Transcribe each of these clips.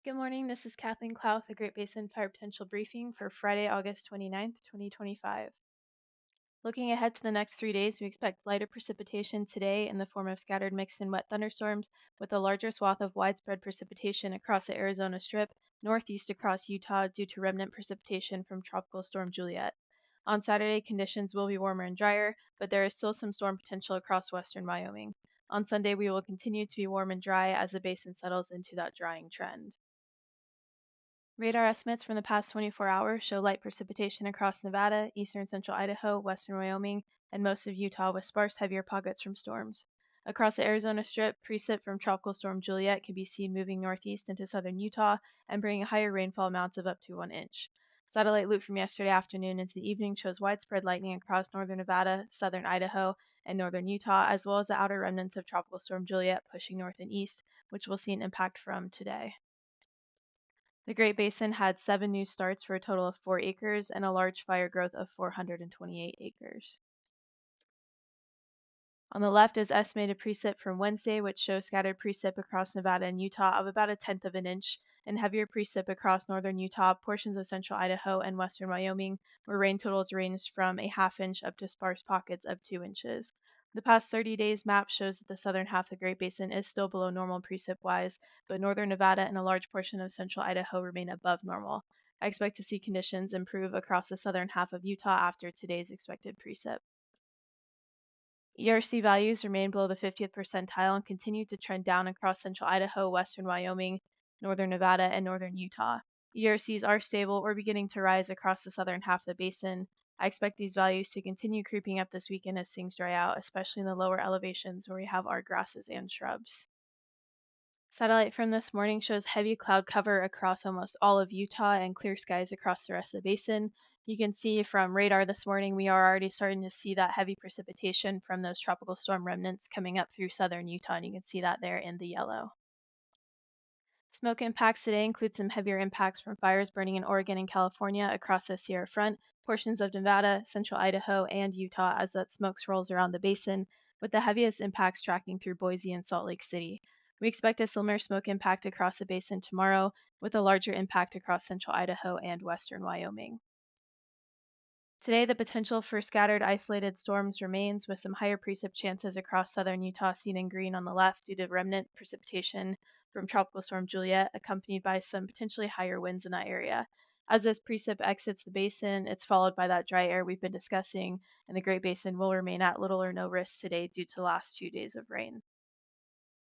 Good morning. This is Kathleen Clow with the Great Basin Fire Potential Briefing for Friday, August 29th, 2025. Looking ahead to the next 3 days, we expect lighter precipitation today in the form of scattered mixed and wet thunderstorms, with a larger swath of widespread precipitation across the Arizona Strip, northeast across Utah due to remnant precipitation from Tropical Storm Juliet. On Saturday, conditions will be warmer and drier, but there is still some storm potential across western Wyoming. On Sunday, we will continue to be warm and dry as the basin settles into that drying trend. Radar estimates from the past 24 hours show light precipitation across Nevada, eastern central Idaho, western Wyoming, and most of Utah with sparse, heavier pockets from storms. Across the Arizona Strip, precip from Tropical Storm Juliet can be seen moving northeast into southern Utah and bringing higher rainfall amounts of up to 1 inch. Satellite loop from yesterday afternoon into the evening shows widespread lightning across northern Nevada, southern Idaho, and northern Utah, as well as the outer remnants of Tropical Storm Juliet pushing north and east, which we'll see an impact from today. The Great Basin had 7 new starts for a total of 4 acres and a large fire growth of 428 acres. On the left is estimated precip from Wednesday, which shows scattered precip across Nevada and Utah of about 1/10 of an inch, and heavier precip across northern Utah, portions of central Idaho, and western Wyoming, where rain totals ranged from a ½ inch up to sparse pockets of 2 inches. The past 30 days map shows that the southern half of the Great Basin is still below normal precip wise, but northern Nevada and a large portion of central Idaho remain above normal. I expect to see conditions improve across the southern half of Utah after today's expected precip. ERC values remain below the 50th percentile and continue to trend down across central Idaho, western Wyoming, northern Nevada, and northern Utah. ERCs are stable or beginning to rise across the southern half of the basin. I expect these values to continue creeping up this weekend as things dry out, especially in the lower elevations where we have our grasses and shrubs. Satellite from this morning shows heavy cloud cover across almost all of Utah and clear skies across the rest of the basin. You can see from radar this morning, we are already starting to see that heavy precipitation from those tropical storm remnants coming up through southern Utah, and you can see that there in the yellow. Smoke impacts today include some heavier impacts from fires burning in Oregon and California across the Sierra Front, portions of Nevada, central Idaho, and Utah as that smoke swirls around the basin, with the heaviest impacts tracking through Boise and Salt Lake City. We expect a similar smoke impact across the basin tomorrow, with a larger impact across central Idaho and western Wyoming. Today, the potential for scattered isolated storms remains, with some higher precip chances across southern Utah seen in green on the left due to remnant precipitation from Tropical Storm Juliet, accompanied by some potentially higher winds in that area. As this precip exits the basin, it's followed by that dry air we've been discussing, and the Great Basin will remain at little or no risk today due to the last few days of rain.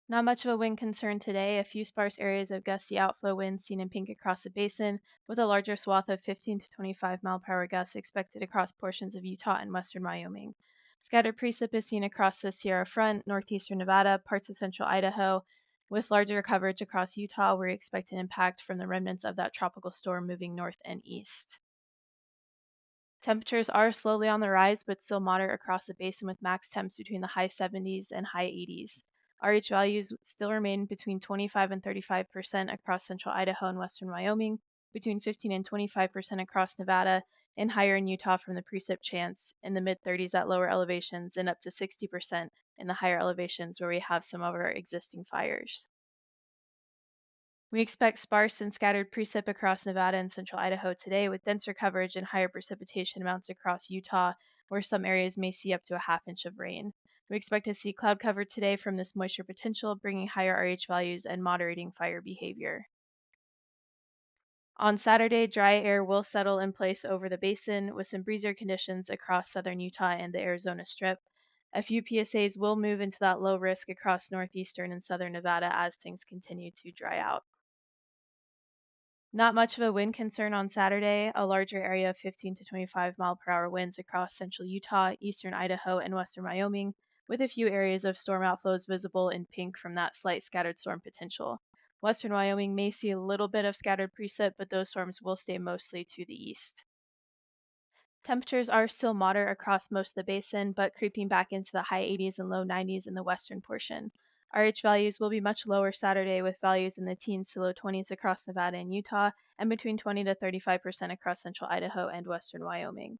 Not much of a wind concern today. A few sparse areas of gusty outflow winds seen in pink across the basin, with a larger swath of 15 to 25-mile-per-hour gusts expected across portions of Utah and western Wyoming. Scattered precip is seen across the Sierra Front, northeastern Nevada, parts of central Idaho, with larger coverage across Utah, where we expect an impact from the remnants of that tropical storm moving north and east. Temperatures are slowly on the rise, but still moderate across the basin with max temps between the high 70s and high 80s. RH values still remain between 25 and 35% across central Idaho and western Wyoming, between 15 and 25% across Nevada, and higher in Utah from the precip chance, in the mid 30s at lower elevations, and up to 60% in the higher elevations where we have some of our existing fires. We expect sparse and scattered precip across Nevada and central Idaho today, with denser coverage and higher precipitation amounts across Utah, where some areas may see up to a ½ inch of rain. We expect to see cloud cover today from this moisture potential, bringing higher RH values and moderating fire behavior. On Saturday, dry air will settle in place over the basin, with some breezier conditions across southern Utah and the Arizona Strip. A few PSAs will move into that low risk across northeastern and southern Nevada as things continue to dry out. Not much of a wind concern on Saturday. A larger area of 15 to 25-mile-per-hour winds across central Utah, eastern Idaho, and western Wyoming, with a few areas of storm outflows visible in pink from that slight scattered storm potential. Western Wyoming may see a little bit of scattered precip, but those storms will stay mostly to the east. Temperatures are still moderate across most of the basin, but creeping back into the high 80s and low 90s in the western portion. RH values will be much lower Saturday, with values in the teens to low 20s across Nevada and Utah, and between 20 to 35% across central Idaho and western Wyoming.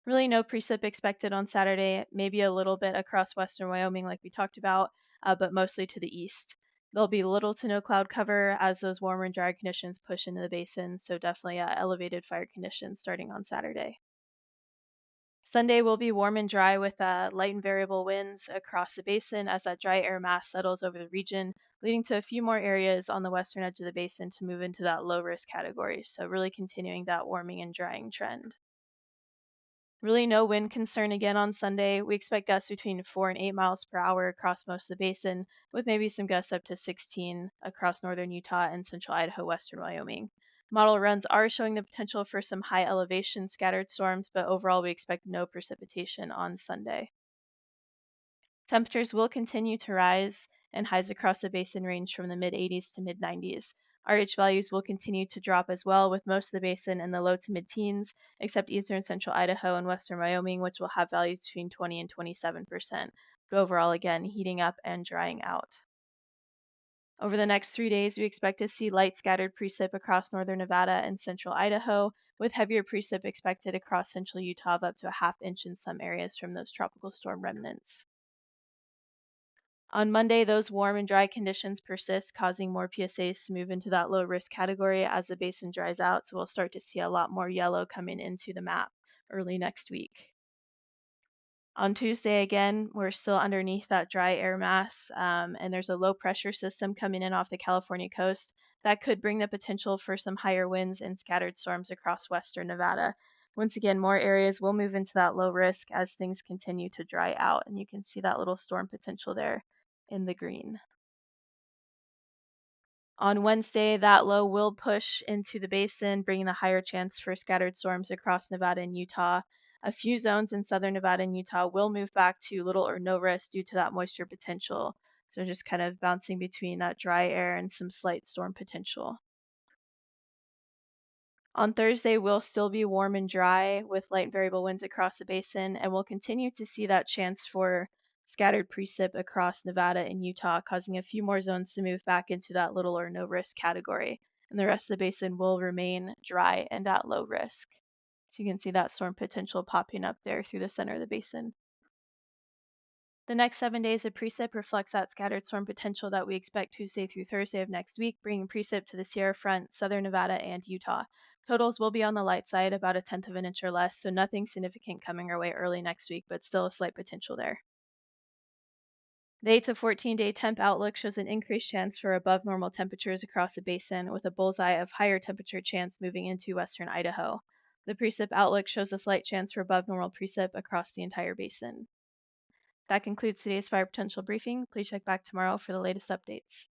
Really no precip expected on Saturday, maybe a little bit across western Wyoming like we talked about, but mostly to the east. There'll be little to no cloud cover as those warmer and dry conditions push into the basin, so definitely elevated fire conditions starting on Saturday. Sunday will be warm and dry with light and variable winds across the basin as that dry air mass settles over the region, leading to a few more areas on the western edge of the basin to move into that low risk category. So, really continuing that warming and drying trend. Really, no wind concern again on Sunday. We expect gusts between 4 and 8 miles per hour across most of the basin, with maybe some gusts up to 16 across northern Utah and central Idaho, western Wyoming. Model runs are showing the potential for some high elevation scattered storms, but overall we expect no precipitation on Sunday. Temperatures will continue to rise, and highs across the basin range from the mid 80s to mid 90s. RH values will continue to drop as well, with most of the basin in the low to mid teens, except eastern central Idaho and western Wyoming, which will have values between 20 and 27%. But overall, again, heating up and drying out. Over the next 3 days, we expect to see light scattered precip across northern Nevada and central Idaho, with heavier precip expected across central Utah of up to a half inch in some areas from those tropical storm remnants. On Monday, those warm and dry conditions persist, causing more PSAs to move into that low risk category as the basin dries out. So we'll start to see a lot more yellow coming into the map early next week. On Tuesday, again, we're still underneath that dry air mass, and there's a low pressure system coming in off the California coast that could bring the potential for some higher winds and scattered storms across western Nevada. Once again, more areas will move into that low risk as things continue to dry out, and you can see that little storm potential there in the green. On Wednesday, that low will push into the basin, bringing the higher chance for scattered storms across Nevada and Utah. A few zones in southern Nevada and Utah will move back to little or no risk due to that moisture potential. So just kind of bouncing between that dry air and some slight storm potential. On Thursday, we'll still be warm and dry with light and variable winds across the basin, and we'll continue to see that chance for scattered precip across Nevada and Utah, causing a few more zones to move back into that little or no risk category. And the rest of the basin will remain dry and at low risk. So you can see that storm potential popping up there through the center of the basin. The next 7 days of precip reflects that scattered storm potential that we expect Tuesday through Thursday of next week, bringing precip to the Sierra Front, southern Nevada, and Utah. Totals will be on the light side, about a tenth of an inch or less, so nothing significant coming our way early next week, but still a slight potential there. The 8 to 14-day temp outlook shows an increased chance for above normal temperatures across the basin, with a bullseye of higher temperature chance moving into western Idaho. The precip outlook shows a slight chance for above normal precip across the entire basin. That concludes today's fire potential briefing. Please check back tomorrow for the latest updates.